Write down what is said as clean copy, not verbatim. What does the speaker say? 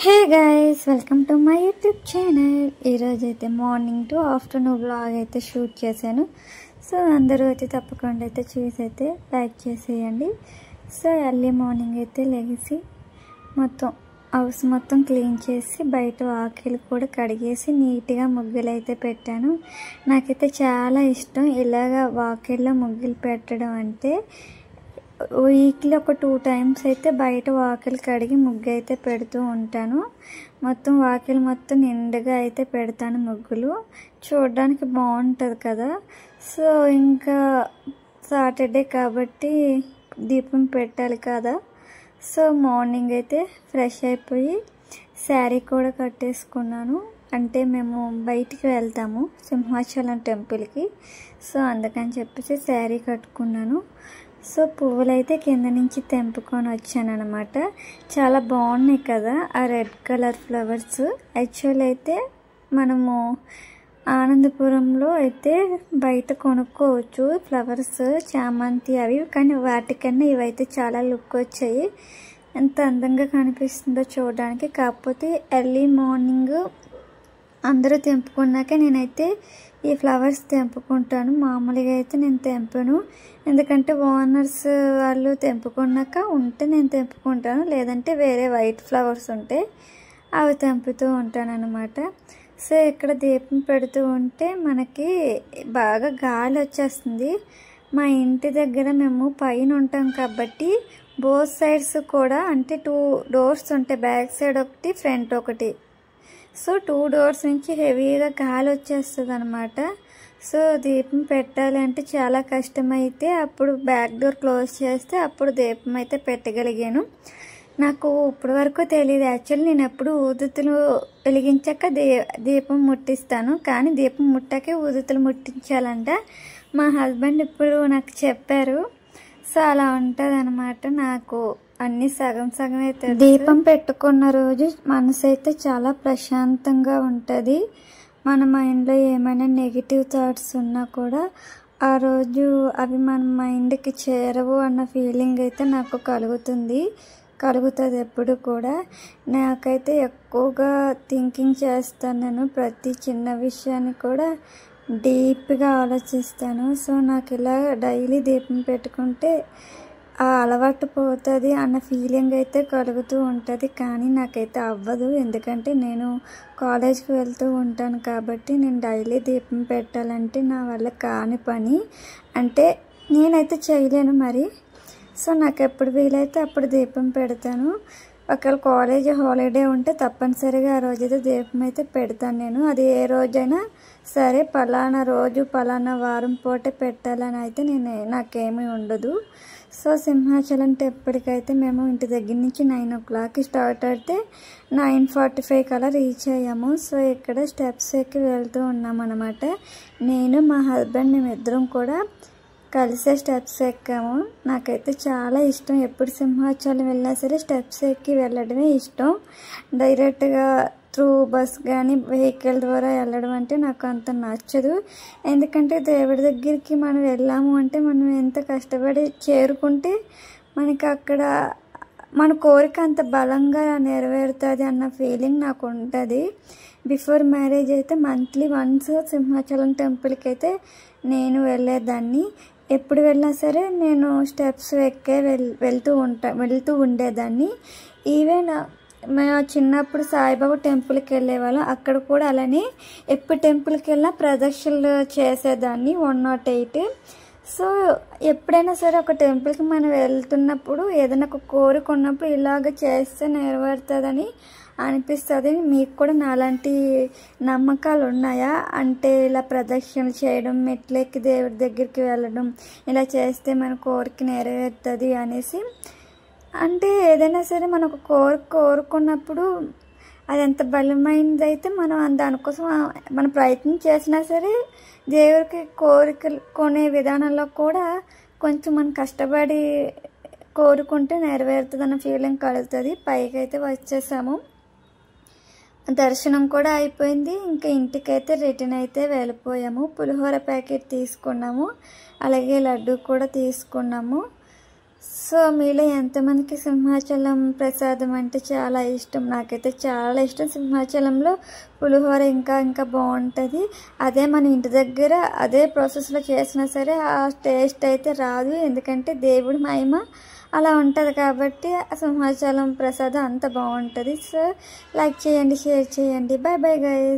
Hey guys, welcome to my YouTube channel. ఈరోజు అయితే morning to afternoon blog అయితే shoot చేశాను. సో అందరూ అయితే తప్పకుండా అయితే చూసి అయితే లైక్ చేసేయండి. సో ఎర్లీ మార్నింగ్ అయితే లెగిసి మొత్తం హౌస్ మొత్తం క్లీన్ చేసి బయట వాకిలు కూడా కడిగేసి నీట్గా ముగ్గులు అయితే పెట్టాను. నాకైతే చాలా ఇష్టం ఇలాగ వాకిల్లో ముగ్గులు పెట్టడం అంటే. వీక్లీ ఒక 2 times అయితే బయట వాకిలు కడిగి ముగ్గు అయితే పెడుతూ ఉంటాను. మొత్తం వాకిలు మొత్తం నిండుగా అయితే పెడతాను ముగ్గులు. చూడడానికి బాగుంటుంది కదా. సో ఇంకా సాటర్డే కాబట్టి దీపం పెట్టాలి కదా. సో మార్నింగ్ అయితే ఫ్రెష్ అయిపోయి శారీ కూడా కట్టేసుకున్నాను. అంటే మేము బయటికి వెళ్తాము సింహాచలం టెంపుల్కి. సో అందుకని చెప్పేసి శారీ కట్టుకున్నాను. సో పువ్వులు అయితే కింద నుంచి తెంపుకొని వచ్చాను అనమాట. చాలా బాగున్నాయి కదా ఆ రెడ్ కలర్ ఫ్లవర్స్. యాక్చువల్ అయితే మనము ఆనందపురంలో అయితే బయట కొనుక్కోవచ్చు ఫ్లవర్స్, చామంతి అవి. కానీ వాటికన్నా ఇవైతే చాలా లుక్ వచ్చాయి. ఎంత అందంగా కనిపిస్తుందో చూడడానికి. కాకపోతే ఎర్లీ మార్నింగ్ అందరూ తెంపుకున్నాక నేనైతే ఈ ఫ్లవర్స్ తెంపుకుంటాను. మామూలుగా అయితే నేను తెంపను, ఎందుకంటే ఓనర్స్ వాళ్ళు తెంపుకున్నాక ఉంటే నేను తెంపుకుంటాను, లేదంటే వేరే వైట్ ఫ్లవర్స్ ఉంటే అవి తెంపుతూ ఉంటాను అనమాట. సో ఇక్కడ దీపం పెడుతూ ఉంటే మనకి బాగా గాలి వచ్చేస్తుంది. మా ఇంటి దగ్గర మేము పైన ఉంటాం కాబట్టి బోత్ సైడ్స్ కూడా అంటే 2 doors ఉంటాయి. బ్యాక్ సైడ్ ఒకటి, ఫ్రంట్ ఒకటి. సో 2 doors నుంచి హెవీగా గాలి వచ్చేస్తుంది అనమాట. సో దీపం పెట్టాలి అంటే చాలా కష్టమైతే అప్పుడు బ్యాక్ డోర్ క్లోజ్ చేస్తే అప్పుడు దీపం అయితే పెట్టగలిగాను. నాకు ఇప్పటి వరకు తెలియదు. యాక్చువల్లీ నేను ఎప్పుడు ఊదుతులు వెలిగించాక దీపం ముట్టిస్తాను, కానీ దీపం ముట్టాకే ఊదుతులు ముట్టించాలంట. మా హస్బెండ్ ఇప్పుడు నాకు చెప్పారు. సో అలా ఉంటుంది అనమాట. నాకు అన్నీ సగం సగం అయితే. దీపం పెట్టుకున్న రోజు మనసు అయితే చాలా ప్రశాంతంగా ఉంటుంది. మన మైండ్లో ఏమైనా నెగిటివ్ థాట్స్ ఉన్నా కూడా ఆ రోజు అవి మన మైండ్కి చేరవు అన్న ఫీలింగ్ అయితే నాకు కలుగుతుంది ఎప్పుడు కూడా. నాకైతే ఎక్కువగా థింకింగ్ చేస్తాను. నేను ప్రతి చిన్న విషయాన్ని కూడా డీప్గా ఆలోచిస్తాను. సో నాకు ఇలా డైలీ దీపం పెట్టుకుంటే ఆ అలవాటు పోతుంది అన్న ఫీలింగ్ అయితే కలుగుతూ ఉంటుంది. కానీ నాకైతే అవ్వదు, ఎందుకంటే నేను కాలేజ్కి వెళ్తూ ఉంటాను కాబట్టి నేను డైలీ దీపం పెట్టాలంటే నా వల్ల కాని పని. అంటే నేనైతే చేయలేను మరి. సో నాకు ఎప్పుడు వీలైతే అప్పుడు దీపం పెడతాను. ఒకవేళ కాలేజ్ హాలిడే ఉంటే తప్పనిసరిగా ఆ రోజైతే దీపం అయితే పెడతాను నేను. అది ఏ రోజైనా సరే పలానా రోజు పలానా వారం పూట పెట్టాలని అయితే నాకేమీ ఉండదు. సో సింహాచలం టెంపుల్కి అయితే మేము ఇంటి దగ్గర నుంచి 9 o'clock స్టార్ట్ అయితే 9:45 కల్లా రీచ్ అయ్యాము. సో ఇక్కడ స్టెప్స్ ఎక్కి వెళ్తూ ఉన్నాం అనమాట. నేను మా హస్బెండ్ మేమిద్దరం కూడా కలిసే స్టెప్స్ ఎక్కాము. నాకైతే చాలా ఇష్టం. ఎప్పుడు సింహాచలం వెళ్ళినా సరే స్టెప్స్ ఎక్కి వెళ్ళడమే ఇష్టం. డైరెక్ట్గా త్రూ బస్ కానీ వెహికల్ ద్వారా వెళ్ళడం అంటే నాకు అంత నచ్చదు. ఎందుకంటే దేవుడి దగ్గరికి మనం వెళ్ళాము అంటే మనం ఎంత కష్టపడి చేరుకుంటే మనకి అక్కడ మన కోరిక అంత బలంగా నెరవేరుతుంది అన్న ఫీలింగ్ నాకు ఉంటుంది. బిఫోర్ మ్యారేజ్ అయితే మంత్లీ వన్స్ సింహాచలం టెంపుల్కి అయితే నేను వెళ్ళేదాన్ని. ఎప్పుడు వెళ్ళినా సరే నేను స్టెప్స్ ఎక్కే వెళ్తూ ఉండేదాన్ని. ఈవెన్ మేము చిన్నప్పుడు సాయిబాబా టెంపుల్కి వెళ్ళేవాళ్ళం. అక్కడ కూడా అలానే ఎప్పుడు టెంపుల్కి వెళ్ళినా ప్రదక్షిణలు చేసేదాన్ని 108. సో ఎప్పుడైనా సరే ఒక టెంపుల్కి మనం వెళ్తున్నప్పుడు ఏదైనా ఒక కోరిక ఉన్నప్పుడు ఇలాగ చేస్తే నెరవేరుతుందని అనిపిస్తుంది. మీకు కూడా నాలాంటి నమ్మకాలు ఉన్నాయా? అంటే ఇలా ప్రదక్షిణలు చేయడం, మెట్లెక్కి దేవుడి దగ్గరికి వెళ్ళడం, ఇలా చేస్తే మన కోరిక నెరవేరుతుంది అనేసి. అంటే ఏదైనా సరే మనం ఒక కోరుకున్నప్పుడు అది ఎంత బలమైనది అయితే మనం దానికోసం మన ప్రయత్నం చేసినా సరే దేవుడికి కోరికలు కొనే విధానంలో కూడా కొంచెం మనం కష్టపడి కోరుకుంటే నెరవేరుతుంది అన్న ఫీలింగ్ కలుగుతుంది. పైకి అయితే వచ్చేసాము. దర్శనం కూడా అయిపోయింది. ఇంకా ఇంటికైతే రిటర్న్ అయితే వెళ్ళిపోయాము. పులిహోర ప్యాకెట్ తీసుకున్నాము, అలాగే లడ్డు కూడా తీసుకున్నాము. సో మీలో ఎంతమందికి సింహాచలం ప్రసాదం అంటే చాలా ఇష్టం? నాకైతే చాలా ఇష్టం. సింహాచలంలో పులిహోర ఇంకా ఇంకా బాగుంటుంది. అదే మన ఇంటి దగ్గర అదే ప్రాసెస్లో చేసినా సరే ఆ టేస్ట్ అయితే రాదు, ఎందుకంటే దేవుడి మహిమ అలా ఉంటుంది కాబట్టి సింహాచలం ప్రసాదం అంత బాగుంటుంది. సో లైక్ చేయండి, షేర్ చేయండి. Bye bye guys.